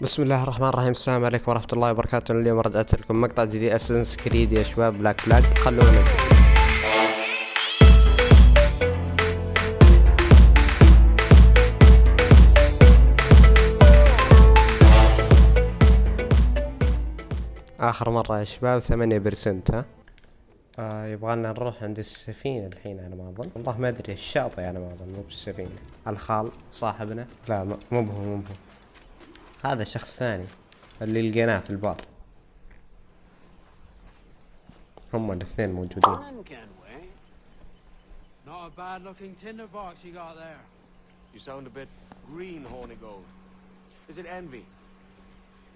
بسم الله الرحمن الرحيم. السلام عليكم ورحمة الله وبركاته. اليوم رجعت لكم مقطع جديد اساسنس كريد يا شباب. بلاك فلاج خلونا نبدأ. آخر مرة يا شباب 8%. ها يبغالنا نروح عند السفينة الحين على ما أظن. والله ما أدري الشاطئ على ما أظن، مو بالسفينة. الخال صاحبنا، لا مو بهو. هذا شخص ثاني اللي لقيناه في البار. هم الاثنين موجودين. Not a bad looking tinderbox you got there. You sound a bit green, Hornigold. Is it envy?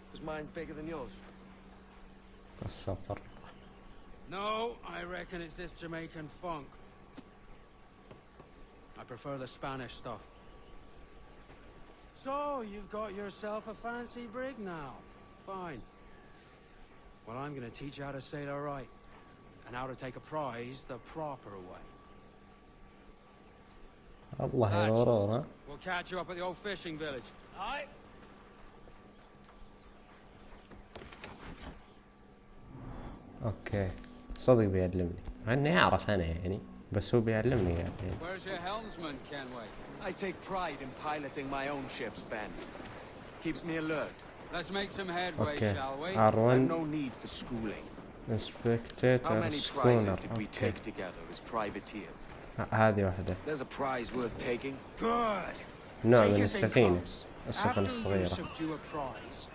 Because mine's bigger than yours. استغفر. No, I reckon it's this Jamaican funk. I prefer the Spanish stuff. So, you've got yourself a fancy brig now. Fine. Well, I'm gonna teach you how to sail her right. And how to take a prize the proper way. الله يغرور. ها We'll catch you up at the old fishing village. Aye. اوكي صدق بيعلمني، مع اني اعرف انا يعني، بس هو بيعلمني يعني. Where's your helmsman, Kenway? I take pride in piloting my own ships, Ben. Keeps me alert. Let's make some headway, اوكي shall we? R1 No need for schooling. How انسبكتيتر many prizes سكونر. did we اوكي take together as privateers? هذه واحدة، There's a prize worth taking. Good. نوع Take من us in السفينة، close. السفن After you الصغيرة. subdue a prize,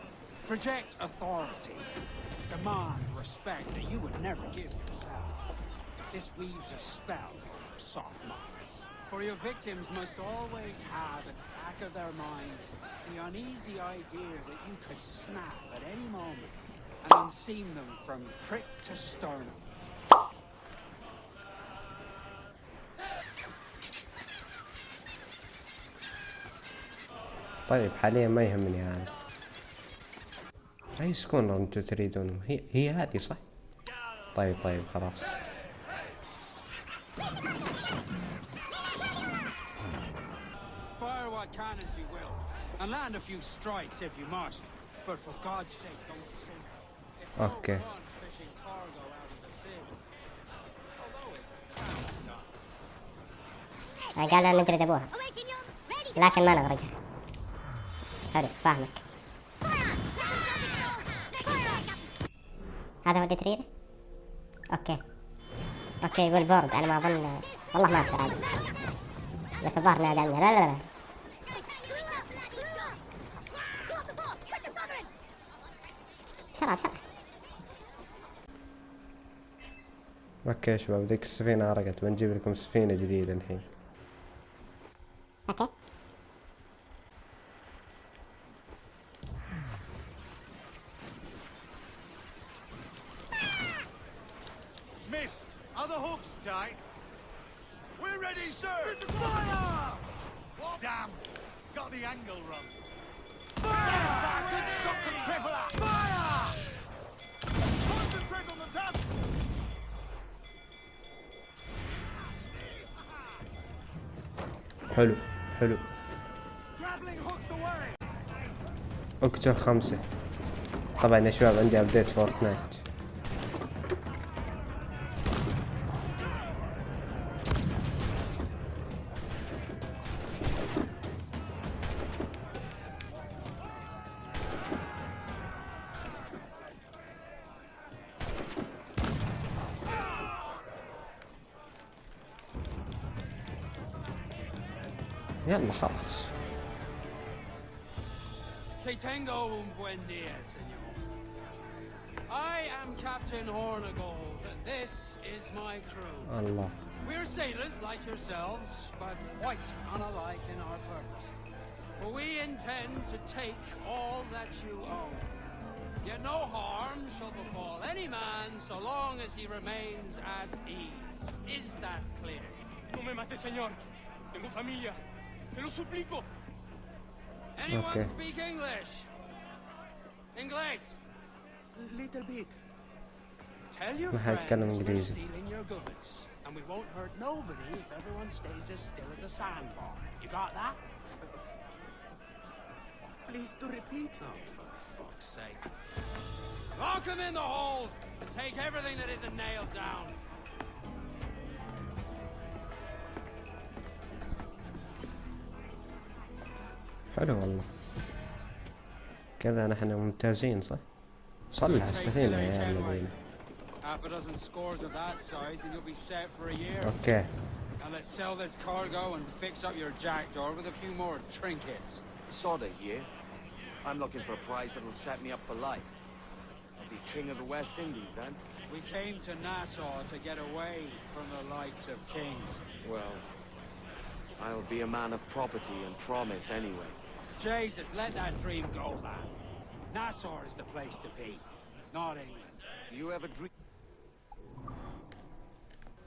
project authority. Demand respect that you would never give yourself. This weaves a spell over soft minds. For your victims must always have at the back of their minds the uneasy idea that you could snap at any moment and unseam them from prick to sternum. طيب حاليا ما يهمني هذا. اي سكونر انتم تريدون؟ هي هذه صح؟ طيب خلاص. Fire what cannons you will, and land a few strikes if you must. But for God's sake, don't sink. It's no Okay. fun fishing cargo out of the sea. Although it can be done. قال أنا نجرد أبوها لكن ما نغرقها. حلو فاهمك. هذا هو اللي تريده؟ اوكي يقول بورد. انا ما اظن والله ما اذكر هذا، بس الظاهر نادى عنه. لا بسرعة اوكي يا شباب، ذيك السفينة غرقت، بنجيب لكم سفينة جديدة الحين. اوكي. Missed. Are the hooks tight? We're ready, sir. Fire! What? Damn. Got the angle wrong. Fire! Good shot to crippler. Fire! Concentrate on the task. حلو. Grappling hooks away. اقتل 5. طبعا يا شباب عندي ابديت فورتنايت. يلا خلاص. Que tengo un buen dia, senor. I am Captain Hornigold. This is my crew. الله. We're sailors like yourselves, but quite unalike in our purpose. For we intend to take all that you own. Yet no harm shall befall any man so long as he remains at ease. Is that clear? No me mate, señor. Tengo familia. Se lo suplico. Anyone Okay. speak English? English? Little bit. Tell your ما حد friends يتكلم we're إنجليزي. stealing your goods, and we won't hurt nobody if everyone stays as still as a sandbar. You got that? Please to repeat. Oh, for fuck's sake. Lock him in the hold and take everything that isn't nailed down. حلو والله. كذا نحن ممتازين صح؟ صلح السفينة يا الذين. Half a dozen scores of that size and you'll be set for a year. اوكي. Now let's sell this cargo and fix up your jackdaw with a few more trinkets. Sod a year. I'm looking for a prize that'll set me up for life. I'll be king of the West Indies then. We came to Nassau to get away from the likes of kings. Well, I'll be a man of property and promise anyway. Jesus, let that dream go, lad. Nassau is the place to be, not England. Do you ever dream?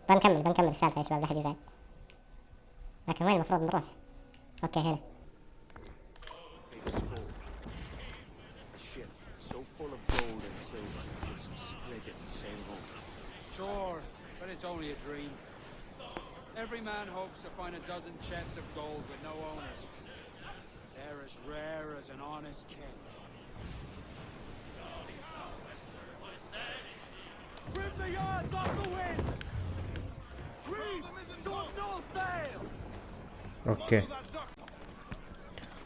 بنكمل السالفة يا شباب، لا أحد يزعل. لكن وين المفروض نروح؟ أوكي هنا. A ship so full of gold and silver, just split it and sail home. Sure, but it's only a dream. Every man hopes to find a dozen chests of gold with no owners. They're as rare as an honest king. Trim the yards off the wind! Reef! Short no sail! اوكي.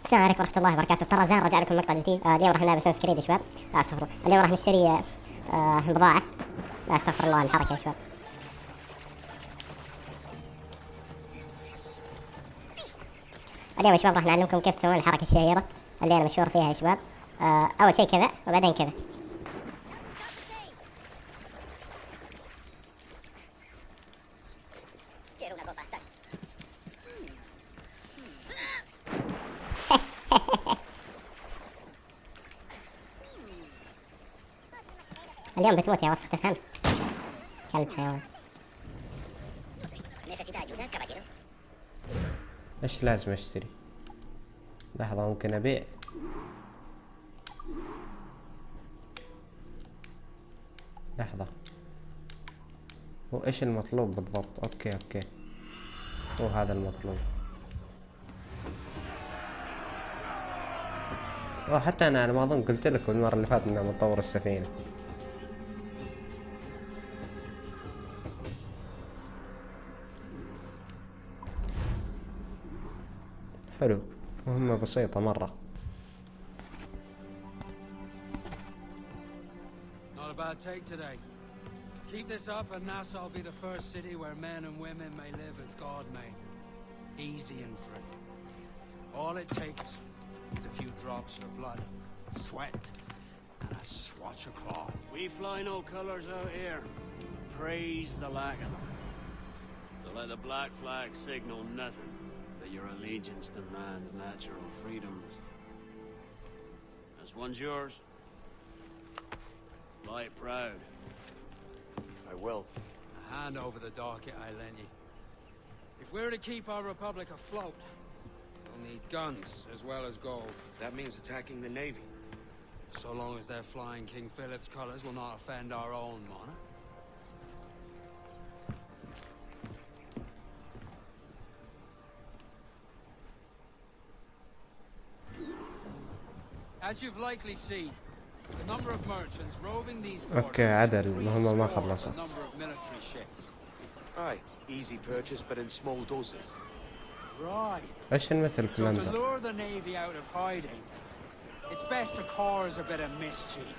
السلام عليكم ورحمة الله وبركاته. ترى زين رجع لكم مقطع جديد. اليوم راح نلعب اساس كريد يا شباب. لا استغفر، اليوم راح نشتري بضاعة. لا استغفر الله الحركة يا شباب. اليوم يا شباب راح نعلمكم كيف تسوون الحركة الشهيرة اللي أنا مشهور فيها يا شباب. أول شيء كذا وبعدين كذا. اليوم بتموت يا وسخ، تفهم؟ كلب حيوان. ايش لازم اشتري؟ لحظة ممكن ابيع. لحظة، هو ايش المطلوب بالضبط؟ اوكي هو هذا المطلوب. حتى انا على ما اظن قلت لكم المرة اللي فاتت انه مطور السفينة. حلو، مهمة بسيطة مرة. Not a bad take today. Keep this up and Nassau will be the first city where men and women may live as God made them. Easy and free. All it takes is a few drops of blood, sweat, and a swatch of cloth. We fly no colors out here. Praise the lack of them. So let the black flag signal nothing but your allegiance to man's natural freedoms. This one's yours. Fly it proud. I will. A hand over the docket I lent you. If we're to keep our republic afloat, we'll need guns as well as gold. That means attacking the Navy. So long as they're flying King Philip's colours will not offend our own monarch. As you've likely seen, the number of merchants roving these waters عدل is المهمة ما three-score خلصت. the number of military ships. Aye, easy purchase, but in small doses. Right. ايش المثل So to فلندر؟ lure the navy out of hiding, it's best to cause a bit of mischief.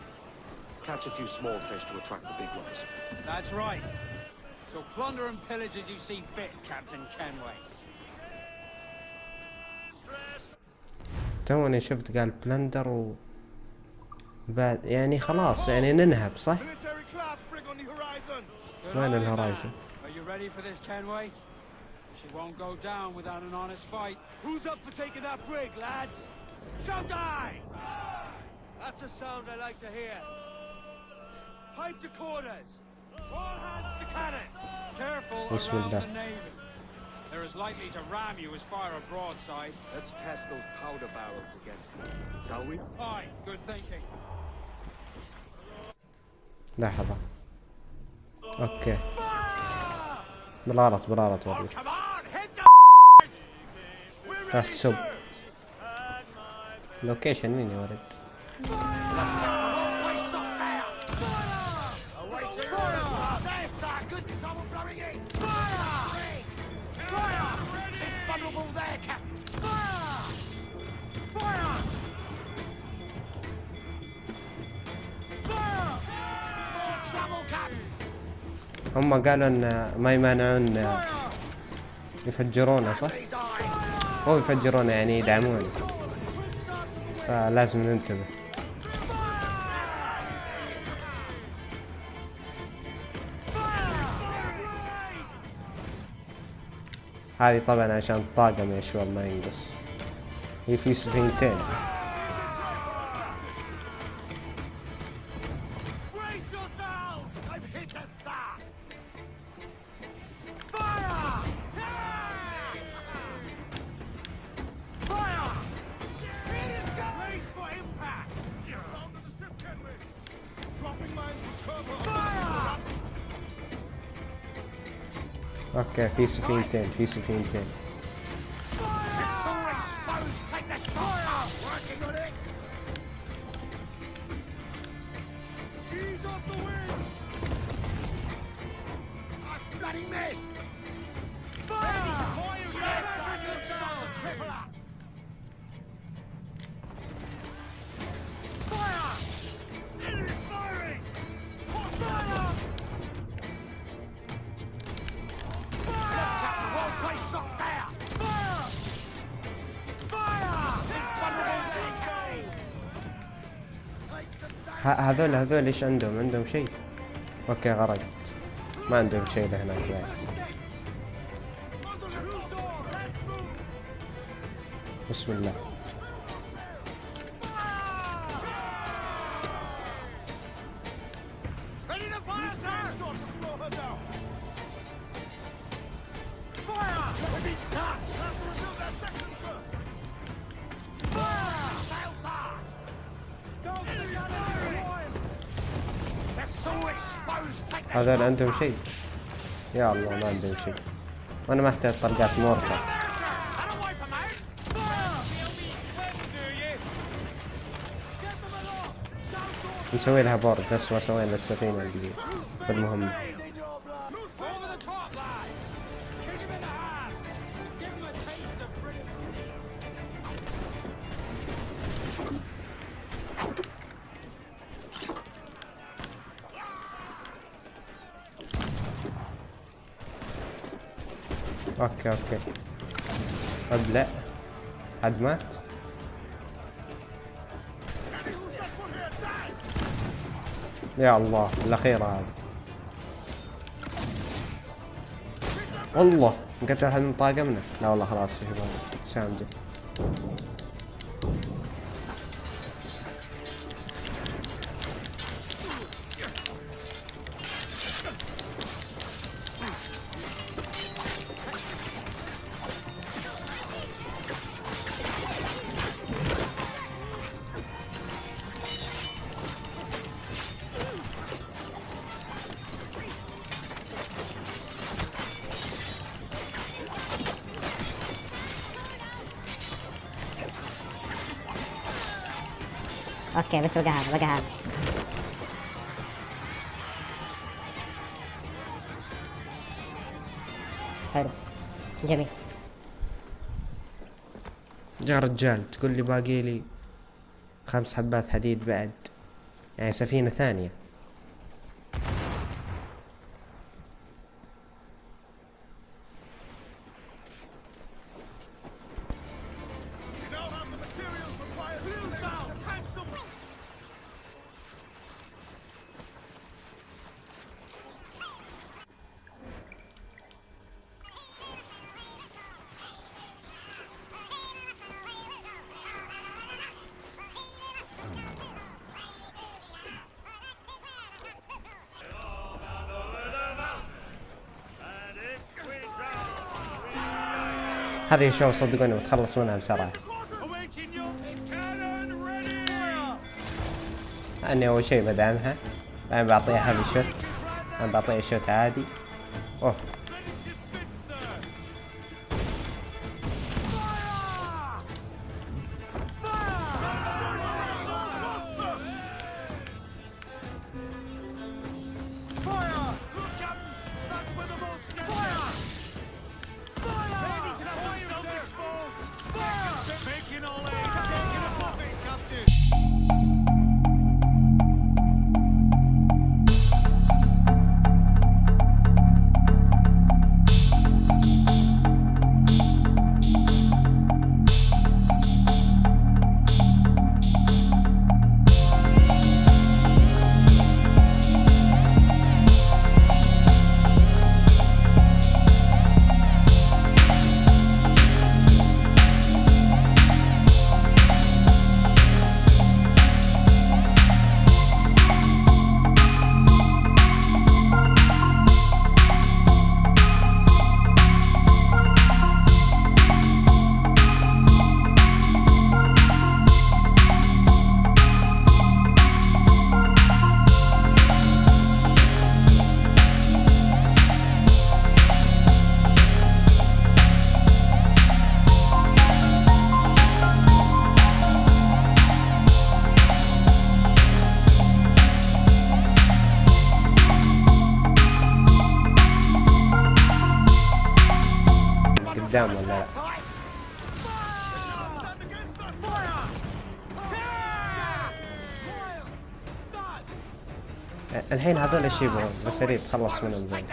Catch a few small fish to attract the big ones. That's right. So plunder and pillage as you see fit, Captain Kenway. توني شفت قال بلندر بعد يعني خلاص يعني ننهب صح؟ Military class brig on the horizon! Good وين eye, الهورايزن؟ man. Are you ready for this, Kenway? She won't go down without an honest fight. Who's up for taking that brig, lads? Shout aye! That's a sound I like to hear. Pipe to quarters. All hands to cannon. Careful Bismillah. around the navy. They're as likely to ram you as fire a broadside. Let's test those powder barrels against them, shall we? Aye, good thinking. لحظة. اوكي. بالغلط والله. Come on, hit the احسب. لوكيشن مين يا ولد؟ هم قالوا ان ما يمانعون يفجرونه صح؟ مو يفجرونه يعني يدعمونه، فلازم ننتبه. هذه طبعا عشان الطاقم يا شباب ما ينقص. هي في سفينتين. اوكي في سفينتين في سفينتين. هذول ايش عندهم شيء؟ اوكي غرقت، ما عندهم شيء لهناك بعد. بسم الله. هذول عندهم شيء؟ يا الله ما عندهم شيء. وانا ما احتاج طلقات مورطة. نسوي لها بورد نفس ما سوينا السفينة اللي في المهمة. اوكي ابلع. حد مات؟ يا الله الاخيرة هذا. والله نقتل احد من طاقمنا. لا والله خلاص يا شباب سامجه. اوكي بس بقى هذا حلو جميل. يا رجال تقول لي باقي لي 5 حبات حديد بعد، يعني سفينة ثانية. هذه شو صدقوني بتخلص منها بسرعة. أني أول شيء بدعمها، بعدين بعطيها هيفي شوت، بعدين بعطيها شوت عادي. أوه قدام ولا لا. الحين هذول ايش يبغون؟ بس اريد اتخلص منهم زين.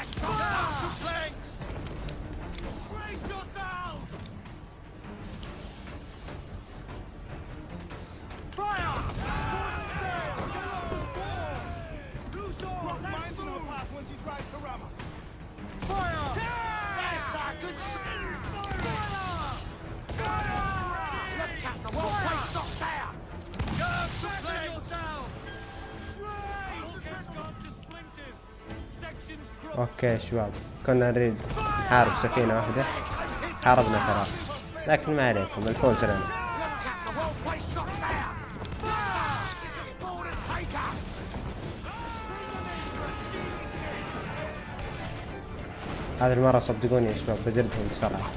اوكي شباب، كنا نريد نحارب سفينة واحدة، حاربنا ثلاث، لكن ما عليكم، الفوز لنا. هذه المرة صدقوني يا شباب بجلدهم بسرعة.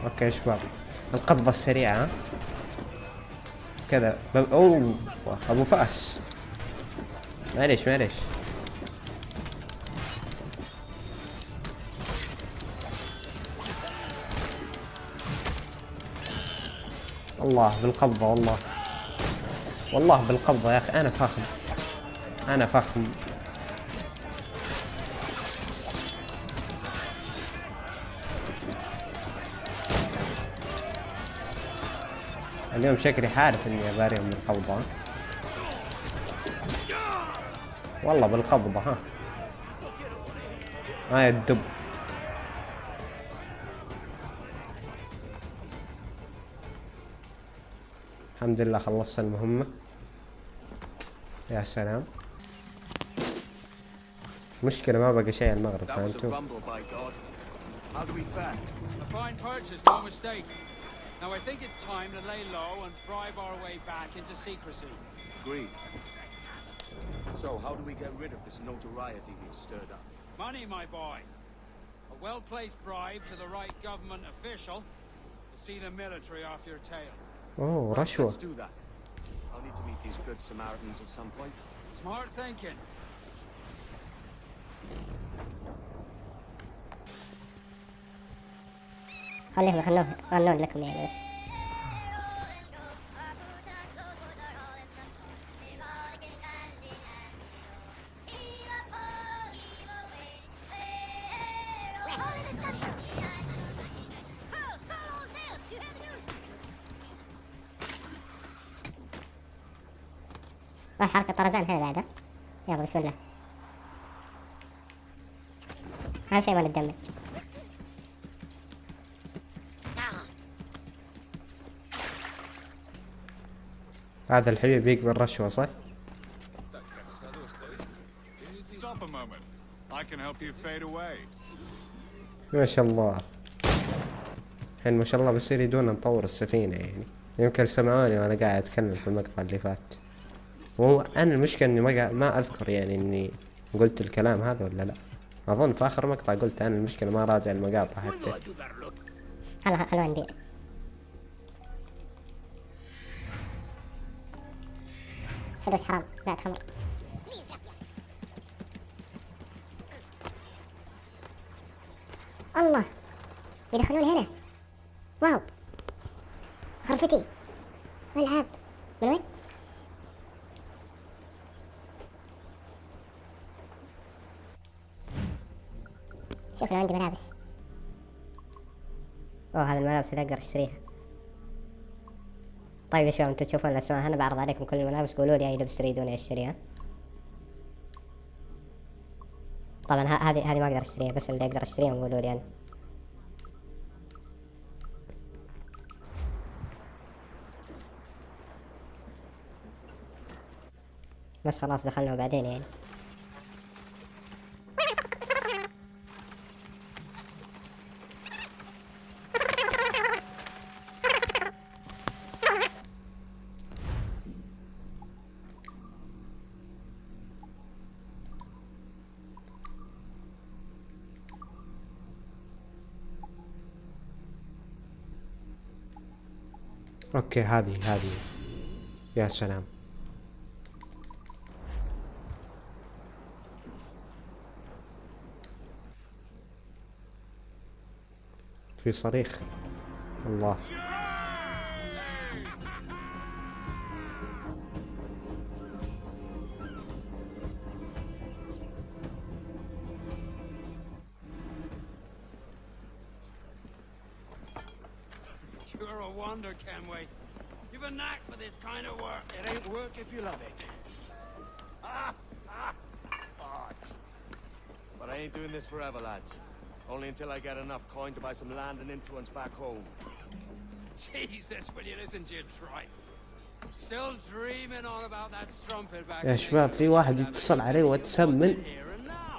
اوكي يا شباب، القبضة السريعة كذا. اوه ابو فأس، معليش معليش. الله بالقبضة، والله والله بالقبضة يا اخي. انا فخم، انا فخم. اليوم شكلي حارف اني اباريهم بالقبضة، والله بالقبضة. ها هاي الدب. الحمد لله خلصت المهمة. يا سلام. مشكلة ما بقى شيء المغرب، فهمتوا؟ A fine purchase, no mistake. Now I think it's time to lay low and bribe our way back into secrecy. Agreed. So, how do we get rid of this notoriety we've stirred up? Money, my boy. A well-placed bribe to the right government official will see the military off your tail. اوه رشوة. Let's do that. I'll need to meet these good Samaritans at some point. Smart thinking. خليهم يخلون لكم يعني بس. حركة طرزان هذا بعده. يلا بسم الله. أهم شيء ما نتدمج. هذا الحبيب يقبل رشوة صح؟ Stop a moment. I can help you fade away. ما شاء الله. الحين ما شاء الله بس يريدون نطور السفينة يعني. يمكن سمعوني وانا قاعد اتكلم في المقطع اللي فات. وهو انا المشكلة اني ما اذكر يعني اني قلت الكلام هذا ولا لا. اظن في اخر مقطع قلت. انا المشكلة ما راجع المقاطع حتى. خلوا عندي. بس حرام، لا خمر. الله يدخلوني هنا. واو غرفتي العاب. من وين؟ شوف لو عندي ملابس. اوه هذه الملابس اللي اقدر اشتريها. طيب يا شباب انتم تشوفون الاسماء، انا بعرض عليكم كل الملابس، قولوا لي اي لبس تريدون اشتريها. طبعا هذه ما اقدر اشتريها، بس اللي اقدر اشتريهم قولوا لي انا. بس خلاص دخلنا وبعدين يعني. اوكي هذه يا سلام. في صريخ الله. You're a wonder, Kenway. You've a knack for this kind of work. It ain't work if you love it. Fudge. But I ain't doing this forever, lads. Only until I get enough coin to buy some land and influence back home. Jesus, will you listen to your tripe? Still dreaming on about that strumpet back يا in شباب في واحد يتصل علي وتسمن. here and now.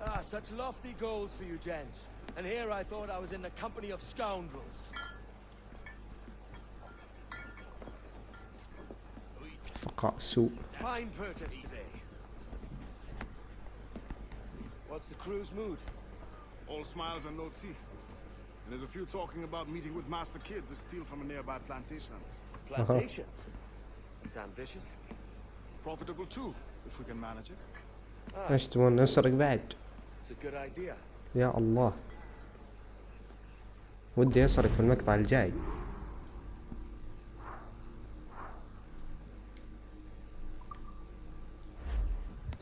Ah, such lofty goals for you gents. And here I thought I was in the company of scoundrels. فقاء السوء. Fine purchase today. What's the crew's mood? All smiles and no teeth. And there's a few talking about meeting with Master Kid to steal from a nearby plantation. Plantation? It's ambitious. Profitable too, if we can manage it. ايش تبون نسرق بعد؟ It's a good idea. يا الله ودي اسرق في المقطع الجاي.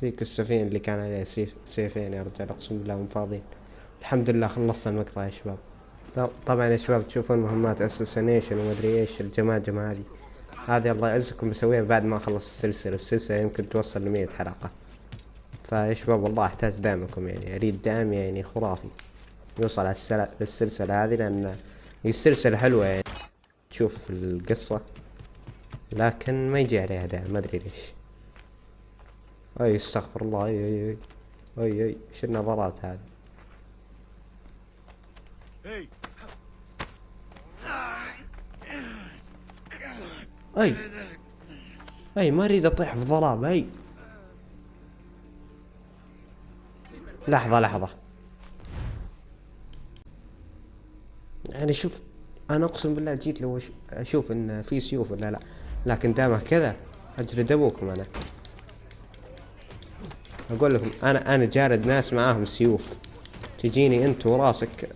ذيك السفينة اللي كان عليها سيفين يا رجال اقسم بالله هم فاضيين. الحمد لله خلصنا المقطع يا شباب. طبعا يا شباب تشوفون مهمات اساسينيشن ومدري ايش الجماجم هذه الله يعزكم بسويها بعد ما اخلص السلسلة يمكن توصل ل100 حلقة. فيا شباب والله احتاج دعمكم يعني اريد دعم يعني خرافي يوصل على السلسلة هذه لان هي السلسلة حلوة يعني تشوف في القصة لكن ما يجي عليها دعم ما ادري ليش. اي استغفر الله اي ايش النظرات هذه. اي ما اريد اطيح في الظلام. اي لحظة يعني شوف انا اقسم بالله جيت لو اشوف ان في سيوف ولا لا لكن دامه كذا اجلد ابوكم. انا اقول لكم انا جارد ناس معاهم سيوف تجيني انت وراسك.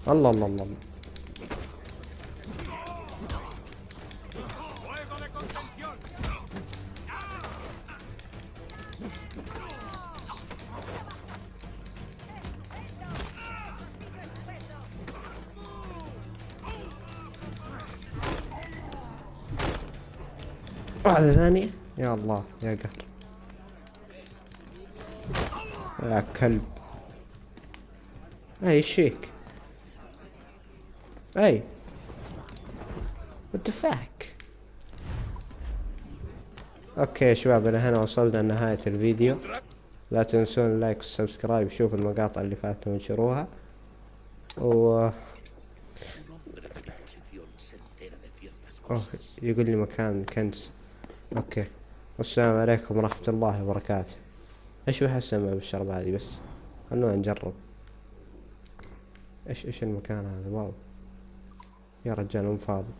الله الله الله واحدة ثانية يا الله يا قهر يا كلب. اي شيك اي what the fuck. اوكي يا شباب الى هنا وصلنا لنهاية الفيديو. لا تنسون اللايك والسبسكرايب. شوفوا المقاطع اللي فاتت وانشروها يقول لي مكان كنز. اوكي والسلام عليكم ورحمة الله وبركاته. ايش بحسن بالشرب هذه بس خلونا نجرب. ايش المكان هذا؟ واو يا رجال مو فاضي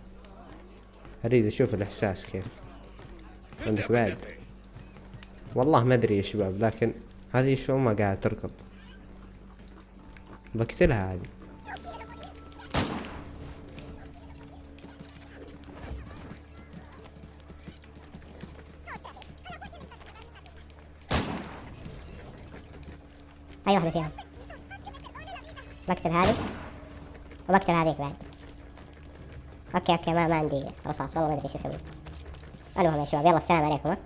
اريد اشوف الاحساس كيف. عندك بعد والله ما ادري يا شباب لكن هذه شو ما قاعد تركض بقتلها هذه. اي واحدة فيهم بقتل هذه وبقتل هذيك بعد. اوكي ما عندي رصاص والله ما ادري ايش اسوي. المهم يا شباب يلا السلام عليكم.